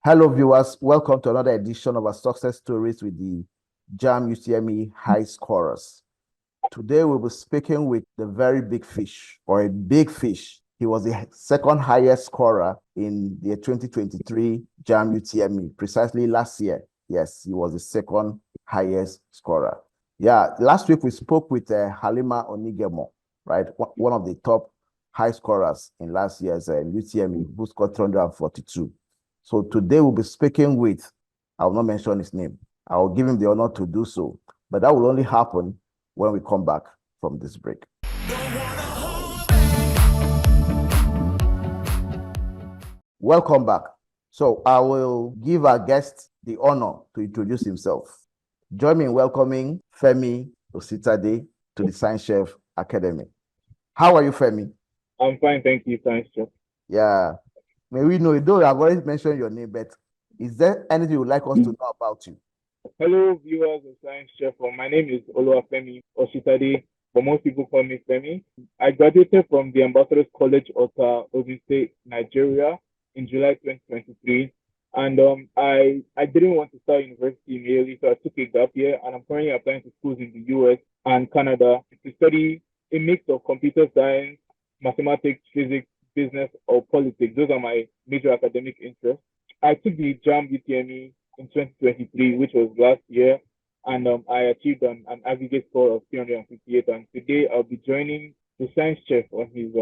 Hello, viewers. Welcome to another edition of our success stories with the JAMB UTME high scorers. Today, we'll be speaking with the very big fish, or a big fish. He was the second highest scorer in the 2023 JAMB UTME, precisely last year. Yes, he was the second highest scorer. Yeah, last week we spoke with Halima Onigemo, right? One of the top high scorers in last year's UTME, who scored 342. So today we'll be speaking with, I will not mention his name. I will give him the honor to do so, but that will only happen when we come back from this break. Welcome back. So I will give our guest the honor to introduce himself. Join me in welcoming Femi O to the Science Chef Academy. How are you, Femi? I'm fine, thank you, Science Chef. Yeah. May we know, though I've already mentioned your name, but is there anything you would like us to know about you? Hello, viewers of Science Chef. My name is Femi Ositade, but most people call me Femi. I graduated from the Ambassadors College, Ota, Ogun State, Nigeria, in July 2023. And I didn't want to start university immediately, so I took a gap year, and I'm currently applying to schools in the US and Canada to study a mix of computer science, mathematics, physics, business, or politics. Those are my major academic interests. I took the JAMB UTME in 2023, which was last year, and I achieved an aggregate score of 358. And today I'll be joining the Science Chef on his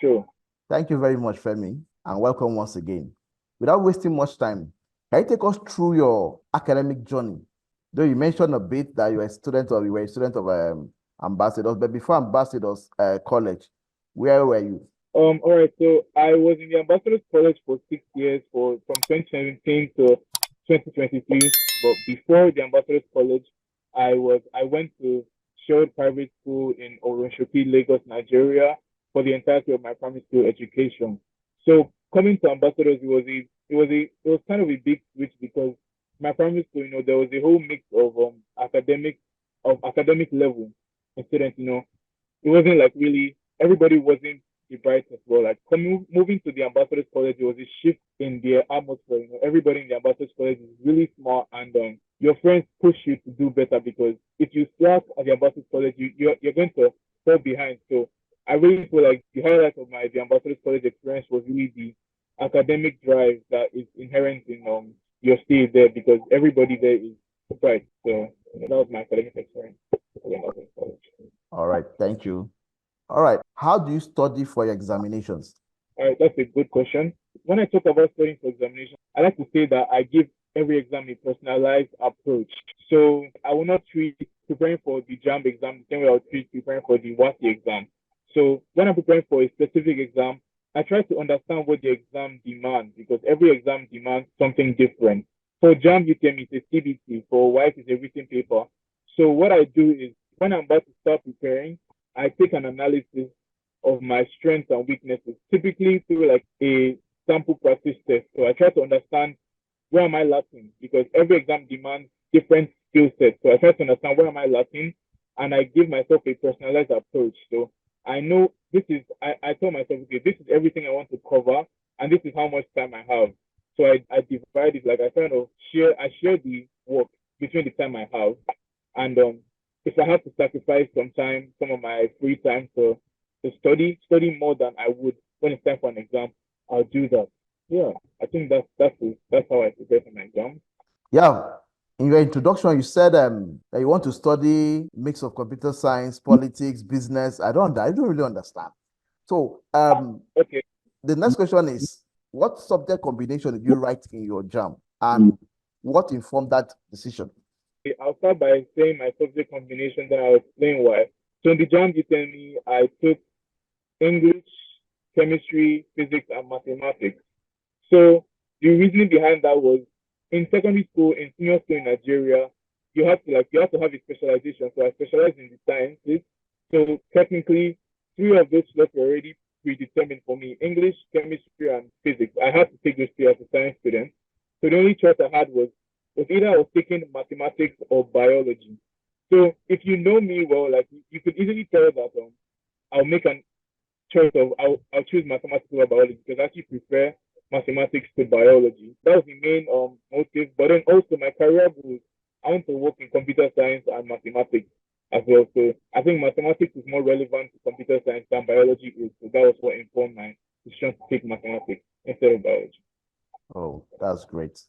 show. Thank you very much, Femi, and welcome once again. Without wasting much time, can you take us through your academic journey? Though you mentioned a bit that you were a student of Ambassadors, but before Ambassadors College, where were you? All right, so I was in the Ambassadors College for 6 years, from 2017 to 2023. But before the Ambassadors College, I went to Sherwood Private School in Oronshopi, Lagos, Nigeria, for the entirety of my primary school education. So coming to Ambassadors, it was kind of a big switch because my primary school, there was a whole mix of academic level in students. It wasn't like really everybody wasn't the brightest. Well, like moving to the Ambassadors College, there was a shift in the atmosphere. Everybody in the Ambassadors College is really smart, and your friends push you to do better because if you slack at the Ambassadors College, you're going to fall behind. So I really feel like the highlight of the Ambassadors College experience was really the academic drive that is inherent in your stay there because everybody there is bright. So that was my academic experience. All right, thank you. All right, how do you study for your examinations? All right, that's a good question. When I talk about studying for examination, I like to say that I give every exam a personalized approach. So I will not treat preparing for the JAMB exam the same way I would treat preparing for the WASI exam. So when I'm preparing for a specific exam, I try to understand what the exam demands because every exam demands something different. For JAMB UTME, it's a CBT. For WASI, it's a written paper. So what I do is when I'm about to start preparing, I take an analysis of my strengths and weaknesses, typically through like a sample practice test. So I try to understand where am I lacking because every exam demands different skill sets. So I try to understand where am I lacking and I give myself a personalized approach. So I know I tell myself, okay, this is everything I want to cover and this is how much time I have. So I divide it, like I share the work between the time I have. And if I have to sacrifice some of my free time to study more than I would when it's time for an exam, I'll do that. Yeah, I think that's how I prepare for my exam. Yeah, in your introduction, you said that you want to study mix of computer science, politics, business. I don't really understand. So, Okay. the next question is, what subject combination did you write in your JAMB, and what informed that decision? I'll start by saying my subject combination, then I'll explain why. So in the JAMB UTME, I took English, chemistry, physics, and mathematics. So the reasoning behind that was in secondary school, in senior school in Nigeria, you have to have a specialization. So I specialized in the sciences. So technically, three of those slots were already predetermined for me: English, chemistry, and physics. I had to take those three as a science student. So the only choice I had was either I was taking mathematics or biology. So if you know me well, like you could easily tell that I'll make an choice of I'll choose mathematics over biology because I actually prefer mathematics to biology. That was the main motive. But then also my career goals, I want to work in computer science and mathematics as well. So I think mathematics is more relevant to computer science than biology is. So that was what informed my decision to take mathematics instead of biology. Oh, that's great.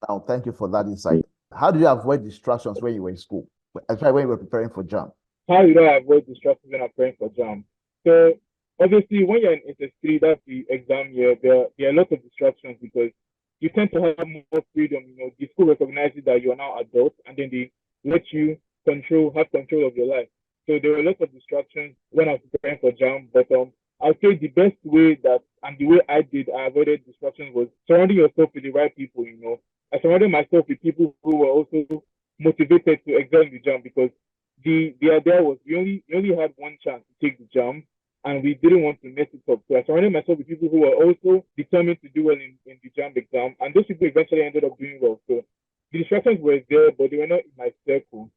Now, thank you for that insight. How do you avoid distractions when you were in school, especially when you were preparing for JAM? How did I avoid distractions when I'm preparing for JAM? So obviously, when you're in SS3, that's the exam year, there are lots of distractions because you tend to have more freedom. You know, the school recognizes that you're now adult, and then they let you have control of your life. So there were lots of distractions when I was preparing for JAM, but I'll say the best way that and the way I avoided distractions was surrounding yourself with the right people. You know, I surrounded myself with people who were also motivated to excel in the JAM because the idea was we only had one chance to take the JAM and we didn't want to mess it up. So I surrounded myself with people who were also determined to do well in the JAM exam, and those people eventually ended up doing well. So the distractions were there, but they were not in my circle.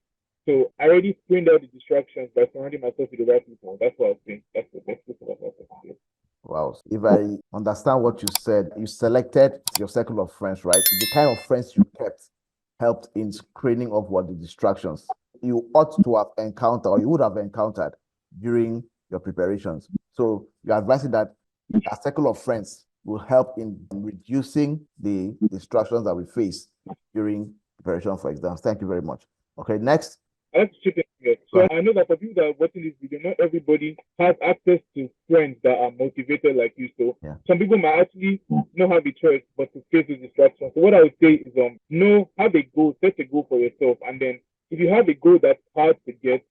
So I already screened out the distractions by surrounding myself with the right people. That's what I think. That's the best way to do. Wow. If I understand what you said, you selected your circle of friends, right? The kind of friends you kept helped in screening of what the distractions you ought to have encountered or you would have encountered during your preparations. So you're advising that a circle of friends will help in reducing the distractions that we face during preparation for exams. Thank you very much. Okay, next. I have to chip in here. So I know that for people that are watching this video, not everybody has access to friends that are motivated like you. So some people might actually not have a choice but to face the distractions. So what I would say is have a goal, set a goal for yourself, and then if you have a goal that's hard to get,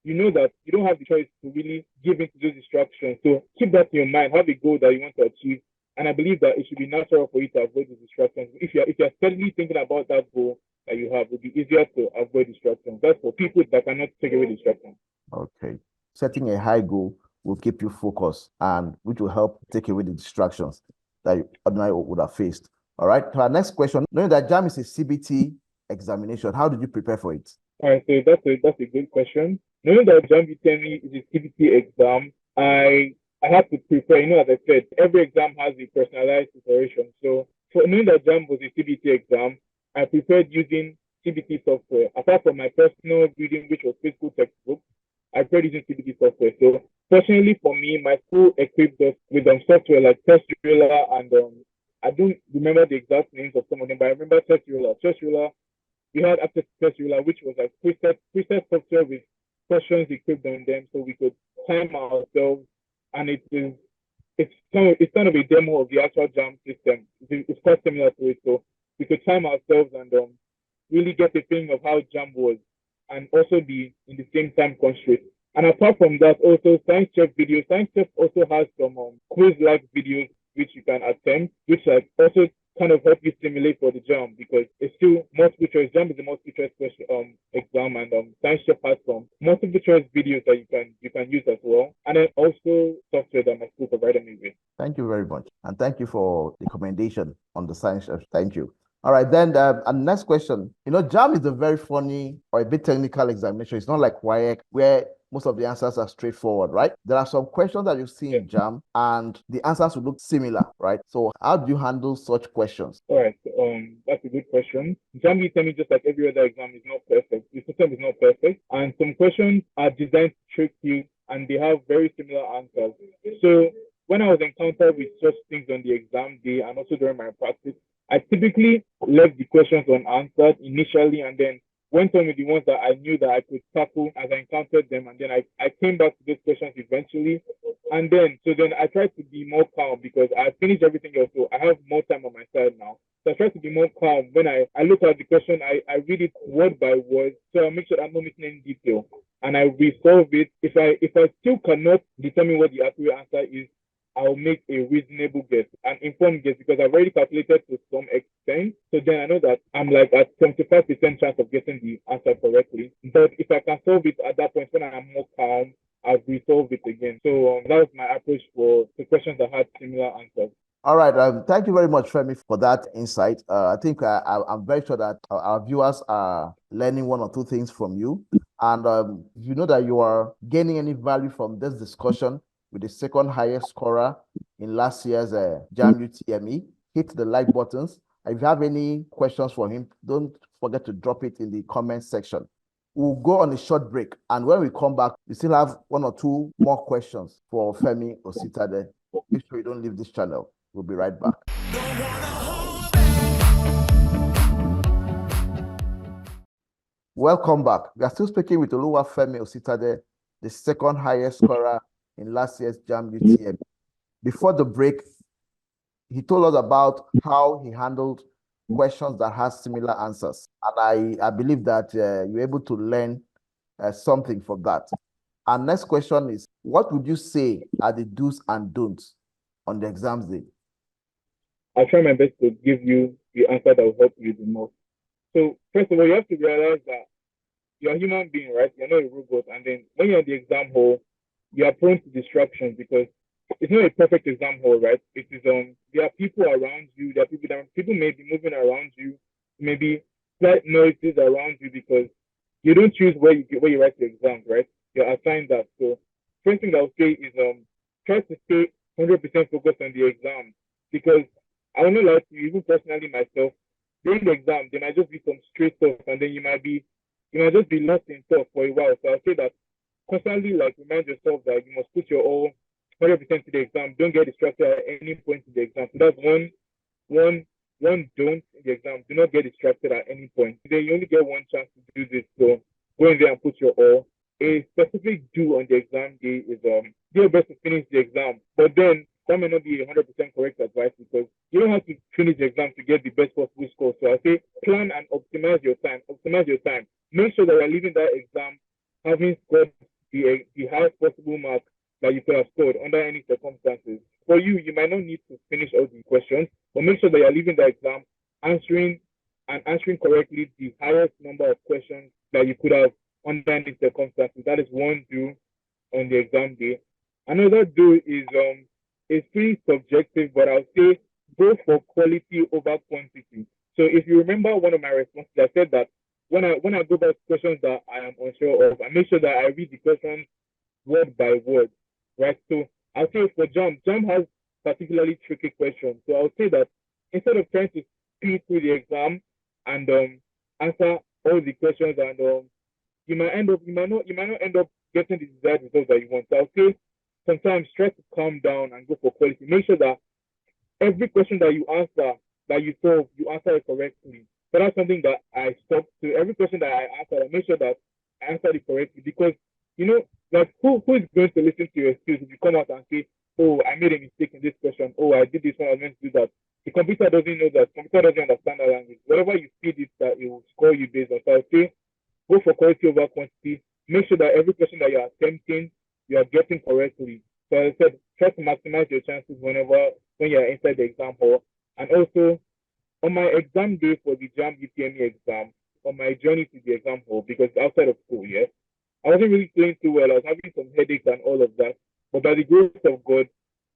you know that you don't have the choice to really give into those distractions. So keep that in your mind. Have a goal that you want to achieve. And I believe that it should be natural for you to avoid the distractions. If you're steadily thinking about that goal that you have, it will be easier to avoid distractions. That's for people that cannot take away distractions. Okay. Setting a high goal will keep you focused and which will help take away the distractions that you ordinarily would have faced. All right. So our next question, knowing that JAM is a CBT examination, how did you prepare for it? All right, so that's a good question. Knowing that JAMB UTME is a CBT exam, I had to prepare. You know, as I said, every exam has a personalized preparation. So for knowing that JAMB was a CBT exam, I prepared using CBT software. Apart from my personal reading, which was physical textbook, I prepared using CBT software. So fortunately for me, my school equipped us with software like Test Ruler and I don't remember the exact names of some of them, but I remember Test Ruler. Test Ruler, we had access to Test Ruler, which was like preset software with questions equipped on them, so we could time ourselves. And it's kind of a demo of the actual JAM system. It's quite similar to it, so we could time ourselves and really get a feeling of how JAM was, and also be in the same time constraint. And apart from that, also Science Chef videos. Science Chef also has some quiz-like videos which you can attempt, which like also kind of help you simulate for the JAM because it's still multiple choice. JAM is a multiple choice question, exam, and Science Chef has some multiple choice videos that you can use as well, and then also software that my school provided me with. Thank you very much, and thank you for the commendation on the Science Chef. Thank you. All right, then, and next question. You know, JAM is a very funny or a bit technical examination. It's not like WAEC, where most of the answers are straightforward, right? There are some questions that you see in JAM, and the answers will look similar, right? So how do you handle such questions? All right, that's a good question. JAM UTME, just like every other exam, is not perfect. The system is not perfect, and some questions are designed to trick you, and they have very similar answers. So when I was encountered with such things on the exam day and also during my practice, I typically left the questions unanswered initially and then went on with the ones that I knew that I could tackle as I encountered them. And then I came back to those questions eventually. And then I tried to be more calm because I finished everything else. So I have more time on my side now. So I try to be more calm. When I look at the question, I read it word by word. So I make sure I'm not missing any detail. And I resolve it. If I still cannot determine what the accurate answer is, I'll make a reasonable guess, an informed guess, because I've already calculated to some extent. So then I know that I'm like at 75% chance of getting the answer correctly. But if I can solve it at that point when I'm more calm, I'll resolve it again. So that was my approach for the questions that had similar answers. All right. Thank you very much, Femi, for that insight. I think I'm very sure that our viewers are learning one or two things from you. And you know that you are gaining any value from this discussion with the second highest scorer in last year's JAM UTME. hit the like buttons. If you have any questions for him, don't forget to drop it in the comment section. We'll go on a short break, and when we come back, we still have 1 or 2 more questions for Femi Ositade. Make sure you don't leave this channel. We'll be right back. Welcome back. We are still speaking with Femi Ositade, the second highest scorer in last year's JAMB UTME. Before the break, he told us about how he handled questions that has similar answers. And I believe that you're able to learn something from that. Our next question is, what would you say are the do's and don'ts on the exams day? I'll try my best to give you the answer that will help you the most. So first of all, you have to realize that you're a human being, right? You're not a robot. And then when you're in the exam hall, you are prone to distractions because it's not a perfect exam hall, right? It is there are people around you, there are people may be moving around you, maybe slight noises around you because you don't choose where you write your exams, right? You're assigned that. So first thing I'll say is try to stay 100% focused on the exam because I will not lie to you, even personally myself, during the exam, there might just be some straight stuff and then you might just be lost in thought for a while. So I'll say that constantly remind yourself that you must put your all 100% to the exam. Don't get distracted at any point in the exam. So that's one don't in the exam. Do not get distracted at any point. Then you only get one chance to do this. So go in there and put your all. A specific do on the exam day is do your best to finish the exam. But then that may not be 100% correct advice because you don't have to finish the exam to get the best possible score. So I say plan and optimize your time. Make sure that you're leaving that exam having scored the highest possible mark that you could have scored under any circumstances. For you, you might not need to finish all the questions, but make sure that you're leaving the exam answering correctly the highest number of questions that you could have under any circumstances. That is one do on the exam day. Another do is it's pretty subjective, but I'll say go for quality over quantity. So if you remember one of my responses, I said that when I go back to questions that I am unsure of, I make sure that I read the questions word by word, right? So I'll say for JAMB has particularly tricky questions. So I'll say that instead of trying to speed through the exam and answer all the questions, and you might not end up getting the desired results that you want. So I'll say sometimes try to calm down and go for quality. Make sure that every question that you answer, that you solve, you answer it correctly. So that's something that I stop to. Every question that I answer, I make sure that I answer it correctly because, who is going to listen to your excuse if you come out and say, oh, I made a mistake in this question. Oh, I did this one, I was meant to do that. The computer doesn't know that. The computer doesn't understand that language. Whatever you feed it, that it will score you based on. So I say, go for quality over quantity. Make sure that every question that you're attempting, you are getting correctly. So as I said, try to maximize your chances when you're inside the exam hall. And also, on my exam day for the JAMB UTME exam, on my journey to the exam hall, because outside of school, yes, I wasn't really doing too well. I was having some headaches and all of that. But by the grace of God,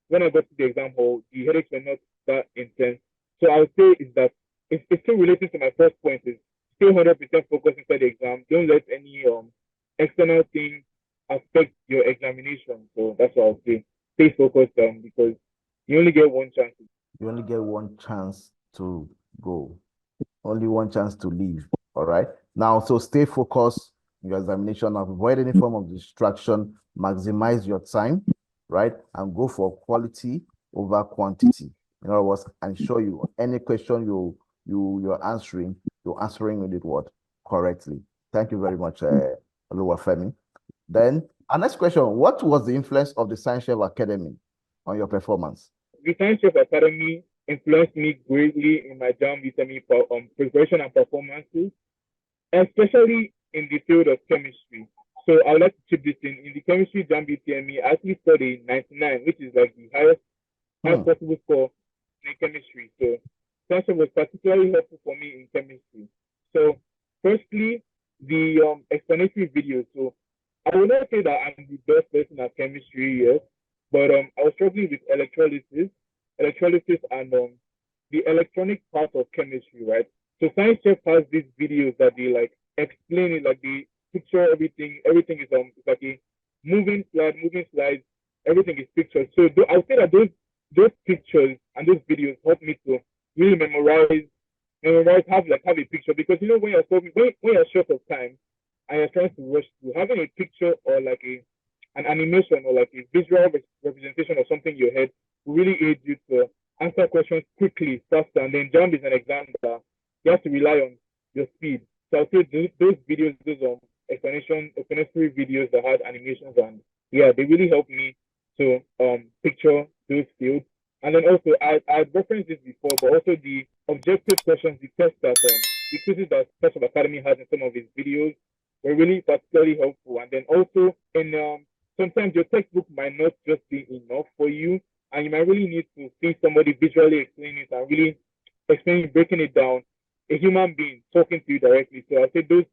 when I got to the exam hall, the headaches were not that intense. So I would say is that it's still related to my first point is still 100% focused inside the exam. Don't let any external thing affect your examination. So that's what I'll say. Stay focused because you only get one chance. You only get one chance to go. Only one chance to leave. All right. Now, so stay focused in your examination. Avoid any form of distraction. Maximize your time, right? And go for quality over quantity. In other words, ensure you any question you're answering with it what correctly. Thank you very much, Femi. Then our next question: what was the influence of the Science Chef Academy on your performance? The Science Chef Academy influenced me greatly in my JAMB UTME preparation and performances, especially in the field of chemistry. So I would like to chip this in. In the chemistry JAMB UTME, I actually scored a 99, which is like the highest possible score in chemistry. So Science Chef was particularly helpful for me in chemistry. So firstly, the explanatory videos. So I would not say that I'm the best person at chemistry, yes, but I was struggling with electrolysis and the electronic part of chemistry, right? So Science Chef has these videos that they like explain it, like they picture everything. Everything is it's like a moving slides. Everything is pictured. So I would say that those those pictures and those videos help me to really have a picture, because when you're short of time and you're trying to rush through, having a picture or like an animation or like a visual representation of something in your head will really aid you to answer questions quickly, faster. And then JAMB is an exam that you have to rely on your speed. So I'll say those videos, those explanatory videos that had animations, and yeah, they really helped me to picture those fields. And then also I referenced this before, but also the objective questions, the tests that the quizzes that Test of Academy has in some of his videos were really particularly helpful. And then also in sometimes your textbook might not just be enough for you, and you might really need to see somebody visually explain it and really explaining, breaking it down, a human being talking to you directly. So I say those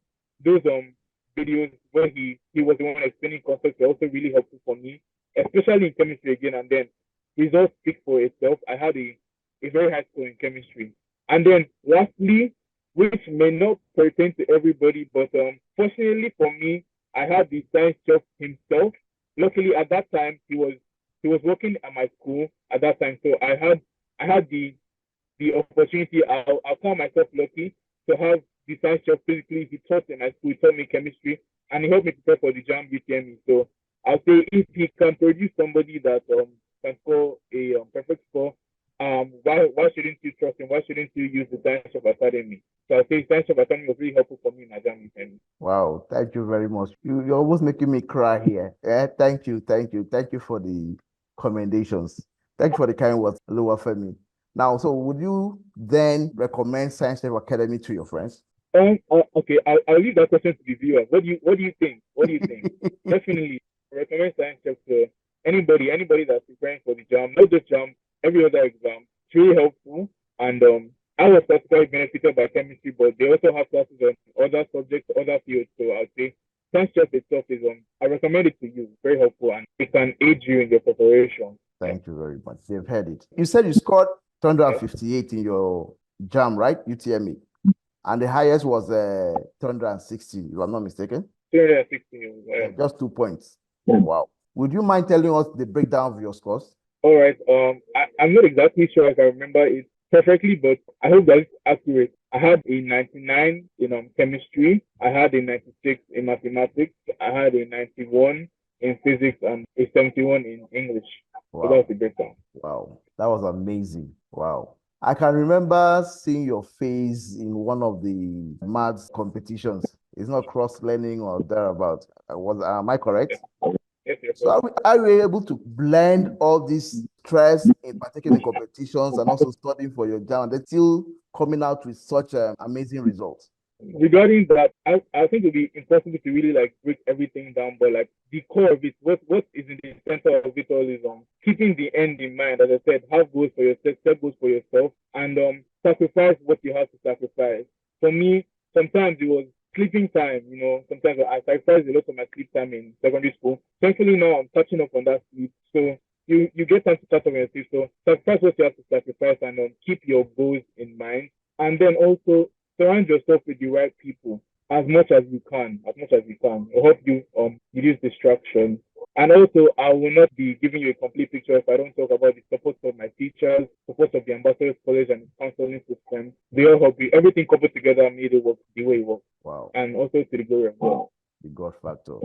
videos where he was the one explaining concepts were also really helpful for me, especially in chemistry again. And then results speak for itself. I had a very high score in chemistry. And then lastly, which may not pertain to everybody, but fortunately for me, I had the science chef himself. Luckily at that time he was working at my school at that time. So I had the opportunity. I'll call myself lucky to have the science chef physically. He taught in my school, he taught me chemistry, and he helped me prepare for the JAMB UTME. So I'll say if he can produce somebody that can score a perfect score, why shouldn't you trust him? Why shouldn't you use the Science of Academy? So I'll say Science of Academy was really helpful for me in my JAMB UTME. Wow, thank you very much. You're almost making me cry here. Thank you for the commendations. Thank you for the kind words, Femi. Now, so would you then recommend Science Chef Academy to your friends? Okay, I'll leave that question to the viewers. What do you think? Definitely recommend Science Chef to anybody that's preparing for the JAMB, not just JAMB, every other exam. It's really helpful. And I was particularly benefited by chemistry, but they also have classes on other subjects, other fields. So I'd say Science Chef itself is I recommend it to you. It's very helpful, and it can aid you in your preparation. Thank you very much. They've heard it. You said you scored 258 in your JAMB, right? UTME. And the highest was 260, if I'm not mistaken. 260, yeah. Just 2 points. Wow. Would you mind telling us the breakdown of your scores? All right. I'm not exactly sure if I remember it perfectly, but I hope that it's accurate. I had a 99 in chemistry. I had a 96 in mathematics. I had a 91 in physics and a 71 in English. Wow. So that was the breakdown. Wow. That was amazing. Wow. I can remember seeing your face in one of the maths competitions. It's not cross-learning or thereabout. Am I correct? Yes. So are we able to blend all this stress in partaking in competitions and also studying for your JAMB, and then still coming out with such amazing results? Regarding that, I think it would be impossible to really like break everything down, but like the core of it, what is in the center of it all is keeping the end in mind. As I said, have goals for yourself, set goals for yourself, and sacrifice what you have to sacrifice. For me, sometimes it was sleeping time. Sometimes I sacrificed a lot of my sleep time in secondary school. Thankfully now I'm catching up on that sleep. So you get time to catch up on your sleep. So sacrifice what you have to sacrifice, and keep your goals in mind. And then also surround yourself with the right people as much as you can. It'll help you reduce distraction. And also, I will not be giving you a complete picture if I don't talk about the support of my teachers, support of the Ambassadors College and its counseling system. They all help you. Everything coupled together made it work the way it works. Wow. And also to the glory of God. The God factor.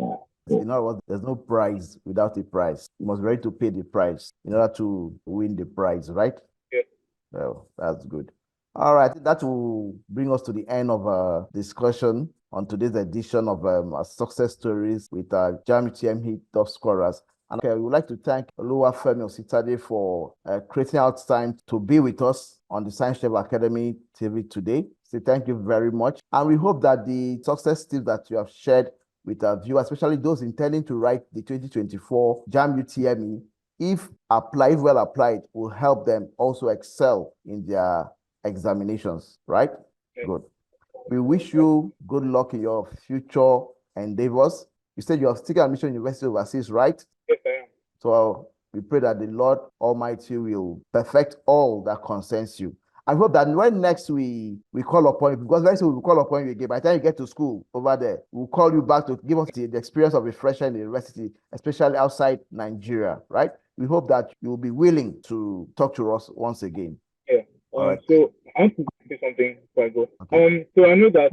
You know what? There's no prize without a price. You must be ready to pay the price in order to win the prize, right? Yes. Well, that's good. All right, that will bring us to the end of our discussion on today's edition of our success stories with our JAMB UTME top scorers. And we would like to thank Femi O for creating out time to be with us on the Science Chef Academy TV today. So thank you very much. And we hope that the success tips that you have shared with our viewers, especially those intending to write the 2024 JAMB UTME, if well applied, will help them also excel in their examinations, right? Yes. Good. We wish you good luck in your future endeavors. You said you are still admission in University overseas, right? Yes, I am. So we pray that the Lord Almighty will perfect all that concerns you. I hope that when next we call upon you, because very soon we will call upon you again. By the time you get to school over there, we'll call you back to give us the experience of a fresher in the university, especially outside Nigeria, right? we hope that you'll be willing to talk to us once again. Yeah. All right. So I want to say something before I go. Okay. So I know that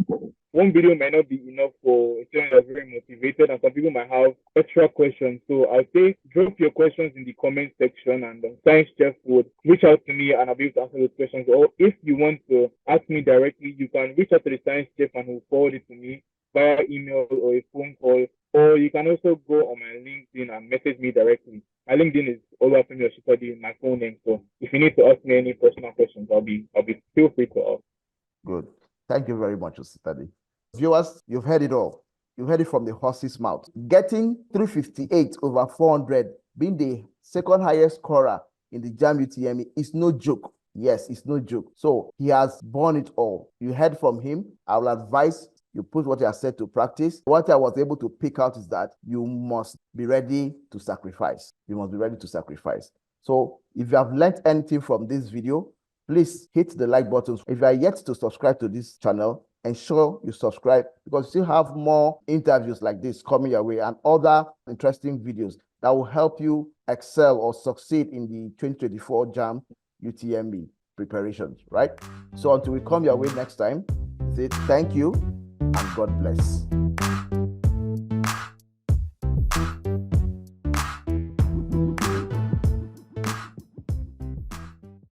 one video might not be enough for a student that's very motivated, and some people might have extra questions. So I'll say drop your questions in the comment section, and Science Chef would reach out to me, and I'll be able to answer those questions. Or if you want to ask me directly, you can reach out to the Science Chef, and he'll forward it to me via email or a phone call. Or you can also go on my LinkedIn and message me directly. My LinkedIn is Femi O, my full name. So if you need to ask me any personal questions, I'll be feel free to ask. Good. Thank you very much, Study. Viewers, you've heard it all. You heard it from the horse's mouth. Getting 358 over 400, being the second highest scorer in the JAMB UTME is no joke. Yes, it's no joke. So he has borne it all. You heard from him. I will advise you put what you have said to practice. What I was able to pick out is that you must be ready to sacrifice. You must be ready to sacrifice. So if you have learned anything from this video, please hit the like button. If you are yet to subscribe to this channel, ensure you subscribe, because we still have more interviews like this coming your way and other interesting videos that will help you excel or succeed in the 2024 JAMB UTME preparations, right? So until we come your way next time, say thank you and God bless.